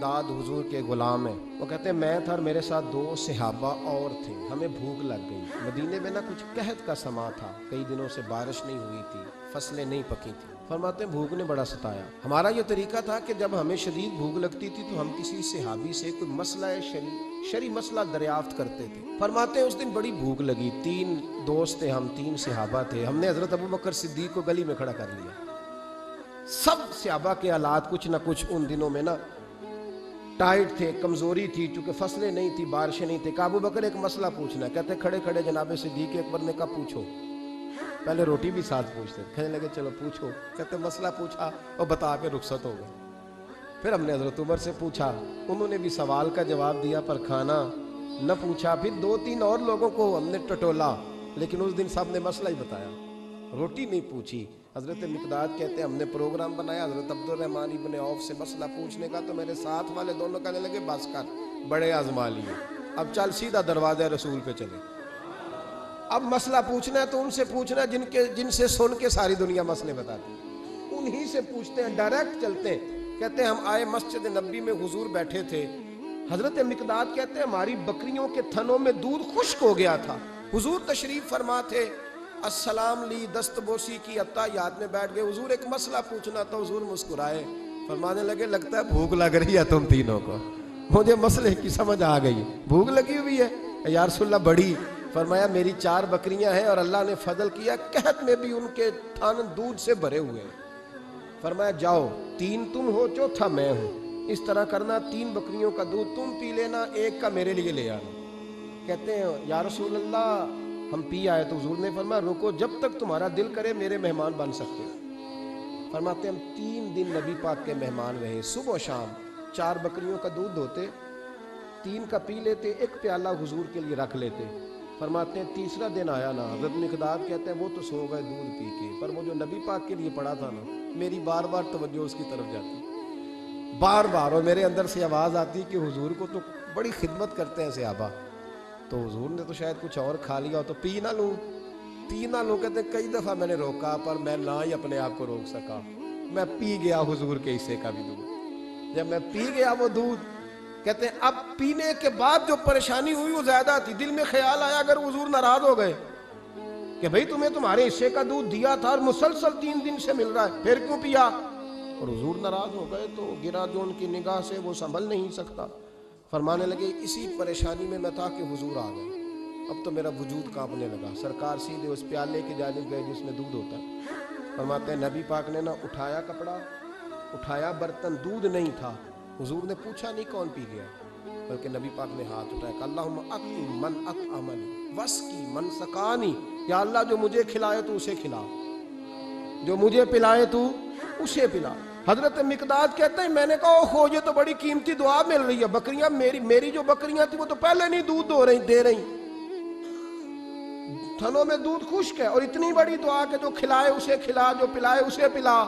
مقداد حضور کے غلام ہیں. وہ کہتے ہیں میں تھا اور میرے ساتھ 2 صحابہ اور تھے. ہمیں بھوک لگ گئی. مدینے میں نا کچھ قحط کا سما تھا, کئی دنوں سے بارش نہیں ہوئی تھی, فصلیں نہیں پکی تھی. فرماتے ہیں بھوک نے بڑا ستایا. ہمارا یہ طریقہ تھا کہ جب ہمیں شدید بھوک لگتی تھی تو ہم کسی صحابی سے کوئی مسئلہ شرعی مسئلہ دریافت کرتے تھے. فرماتے ہیں اس دن بڑی بھوک لگی. 3 دوست تھے ہم, 3 صحابہ تھے. ہم نے حضرت ابوبکر صدیق کو گلی میں کھڑا کر لیا. سب صحابہ کے حالات کچھ نہ کچھ ان دنوں میں نا ٹائٹ تھے, کمزوری تھی, چونکہ فصلیں نہیں تھی, بارشیں نہیں تھی. ابوبکر ایک مسئلہ پوچھنا ہے. کہتے کھڑے کھڑے جناب صدیق اکبر نے کہا پوچھو. پہلے روٹی بھی ساتھ پوچھتے, کہنے لگے چلو پوچھو. کہتے مسئلہ پوچھا اور بتا کے رخصت ہو گئے. پھر ہم نے حضرت عمر سے پوچھا, انہوں نے بھی سوال کا جواب دیا پر کھانا نہ پوچھا. پھر 2-3 اور لوگوں کو ہم نے ٹٹولا, لیکن اس دن سب نے مسئلہ ہی بتایا, روٹی نہیں پوچھی. حضرت مقداد کہتے ہیں ہم نے پروگرام بنایا حضرت عبد الرحمن ابن عوف سے مسئلہ پوچھنے کا, تو میرے ساتھ والے دونوں کہنے لگے بس کر, بڑے آزما لیے, اب چل سیدھا دروازہ رسول پہ چلے. اب مسئلہ پوچھنا ہے تو ان سے پوچھنا جن سے سن کے ساری دنیا مسئلے بتاتی, انہی سے پوچھتے ہیں, ڈائریکٹ چلتے ہیں. کہتے ہیں ہم آئے مسجد نبی میں, حضور بیٹھے تھے. حضرت مقداد کہتے ہیں ہماری بکریوں کے تھنوں میں دودھ خشک ہو گیا تھا. حضور تشریف فرما تھے, السلام لی, دست بوسی کی, اتحیات میں بیٹھ گئے. حضور ایک مسئلہ پوچھنا تھا. حضور مسکرائے, فرمانے لگے لگتا ہے بھوک لگ رہی ہے تم تینوں کو, مجھے مسئلے کی سمجھ آ گئی, بھوک لگی ہوئی ہے. یا رسول اللہ بڑی. فرمایا میری 4 بکریاں ہیں اور اللہ نے فضل کیا قحط میں بھی ان کے تھن دودھ سے بھرے ہوئے ہیں. فرمایا جاؤ, 3 تم ہو, چوتھا میں ہوں, اس طرح کرنا 3 بکریوں کا دودھ تم پی لینا, 1 کا میرے لیے لے آنا. کہتے ہیں یا رسول اللہ ہم پی آئے. تو حضور نے فرمایا رکو, جب تک تمہارا دل کرے میرے مہمان بن سکتے. فرماتے ہم 3 دن نبی پاک کے مہمان رہے. صبح و شام 4 بکریوں کا دودھ دھوتے, 3 کا پی لیتے, 1 پیالہ حضور کے لیے رکھ لیتے. فرماتے ہیں تیسرا دن آیا نا, حضرت مقداد کہتے ہیں وہ تو سو گئے دودھ پی کے, پر وہ جو نبی پاک کے لیے پڑا تھا نا, میری بار بار توجہ اس کی طرف جاتی, بار بار, اور میرے اندر سے آواز آتی کہ حضور کو تو بڑی خدمت کرتے ہیں صحابہ, تو حضور نے تو شاید کچھ اور کھا لیا ہو تو پی نہ لوں. کہتے ہیں کئی دفعہ میں نے روکا پر میں نہ ہی اپنے آپ کو روک سکا, میں پی گیا حضور کے حصے کا بھی دودھ. جب میں پی گیا وہ دودھ, کہتے ہیں اب پینے کے بعد جو پریشانی ہوئی وہ زیادہ تھی. دل میں خیال آیا اگر حضور ناراض ہو گئے کہ بھئی تمہیں تمہارے حصے کا دودھ دیا تھا اور مسلسل 3 دن سے مل رہا ہے, پھر کیوں پیا, اور حضور ناراض ہو گئے تو گرا جو ان کی نگاہ سے وہ سنبھل نہیں سکتا. فرمانے لگے اسی پریشانی میں تھا کہ حضور آ گئے. اب تو میرا وجود کانپنے لگا. سرکار سیدھے اس پیالے کی جانب گئے جس میں دودھ ہوتا ہے. فرماتے ہیں نبی پاک نے نہ اٹھایا کپڑا, اٹھایا برتن, دودھ نہیں تھا. حضور نے پوچھا نہیں کون پی گیا, بلکہ نبی پاک نے ہاتھ اٹھایا کہ اللہم اطعم من اطعمنی واسقی من سقانی, یا اللہ جو مجھے کھلائے تو اسے کھلا, جو مجھے پلائے تو اسے پلا. حضرت مقداد کہتے ہیں میں نے کہا اوہو یہ تو بڑی قیمتی دعا مل رہی ہے. بکریاں میری جو بکریاں تھیں وہ تو پہلے نہیں دودھ دے رہی, تھنوں میں دودھ خشک ہے, اور اتنی بڑی دعا کہ جو کھلائے اسے کھلا, جو پلائے اسے پلا.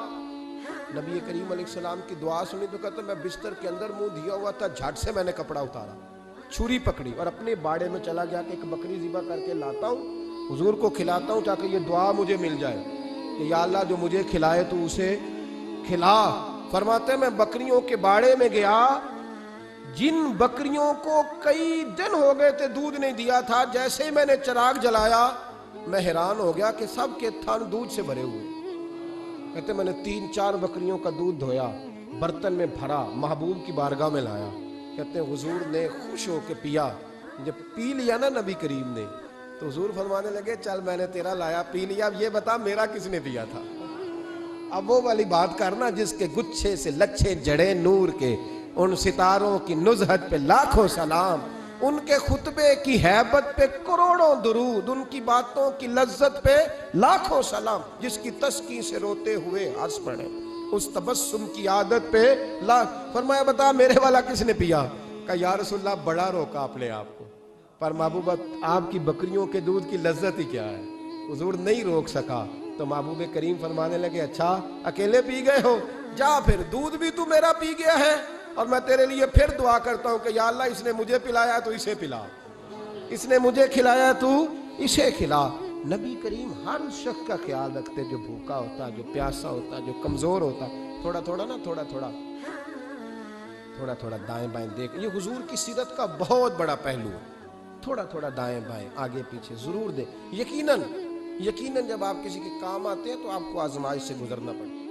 نبی کریم علیہ السلام کی دعا سنی تو کہتے میں بستر کے اندر منہ دیا ہوا تھا, جھٹ سے میں نے کپڑا اتارا, چھری پکڑی اور اپنے باڑے میں چلا گیا کہ ایک بکری ذبح کر کے لاتا ہوں, حضور کو کھلاتا ہوں تاکہ یہ دعا مجھے مل جائے کہ یا اللہ جو مجھے کھلائے تو اسے کھلا. فرماتے ہیں میں بکریوں کے باڑے میں گیا, جن بکریوں کو کئی دن ہو گئے تھے دودھ نہیں دیا تھا, جیسے ہی میں نے چراغ جلایا میں حیران ہو گیا کہ سب کے تھن دودھ سے بھرے ہوئے. کہتے میں نے 3-4 بکریوں کا دودھ دھویا, برتن میں بھرا, محبوب کی بارگاہ میں لایا. کہتے ہیں حضور نے خوش ہو کے پیا. جب پی لیا نا نبی کریم نے تو حضور فرمانے لگے چل میں نے تیرا لایا پی لیا, اب یہ بتا میرا کس نے دیا تھا. اب وہ والی بات کرنا جس کے گچھے سے لچھے جڑے نور کے, ان ستاروں کی نزہت پہ لاکھوں سلام, ان کے خطبے کی ہیبت پہ کروڑوں درود, ان کی باتوں کی لذت پہ لاکھوں سلام, جس کی تسکین سے روتے ہوئے ہنس پڑے, اس تبسم کی عادت پہ فرمایا بتا میرے والا کس نے پیا. کہا یا رسول اللہ بڑا روکا اپنے آپ کو, پر محبوب آپ کی بکریوں کے دودھ کی لذت ہی کیا ہے. حضور نہیں روک سکا تو محبوب کریم فرمانے لگے اچھا اکیلے پی گئے ہو, جا پھر دودھ بھی تو میرا پی گیا ہے, اور میں تیرے لیے پھر دعا کرتا ہوں کہ یا اللہ اس نے مجھے پلایا تو اسے پلا, اس نے مجھے کھلایا تو اسے کھلا. نبی کریم ہر شخص کا خیال رکھتے, جو بھوکا ہوتا, جو پیاسا ہوتا, جو کمزور ہوتا, تھوڑا تھوڑا نا تھوڑا تھوڑا تھوڑا تھوڑا دائیں بائیں دیکھ. یہ حضور کی سیرت کا بہت بڑا پہلو ہے. تھوڑا تھوڑا دائیں بائیں آگے پیچھے ضرور دے. یقیناً جب آپ کسی کے کام آتے ہیں تو آپ کو آزمائش سے گزرنا پڑتا ہے.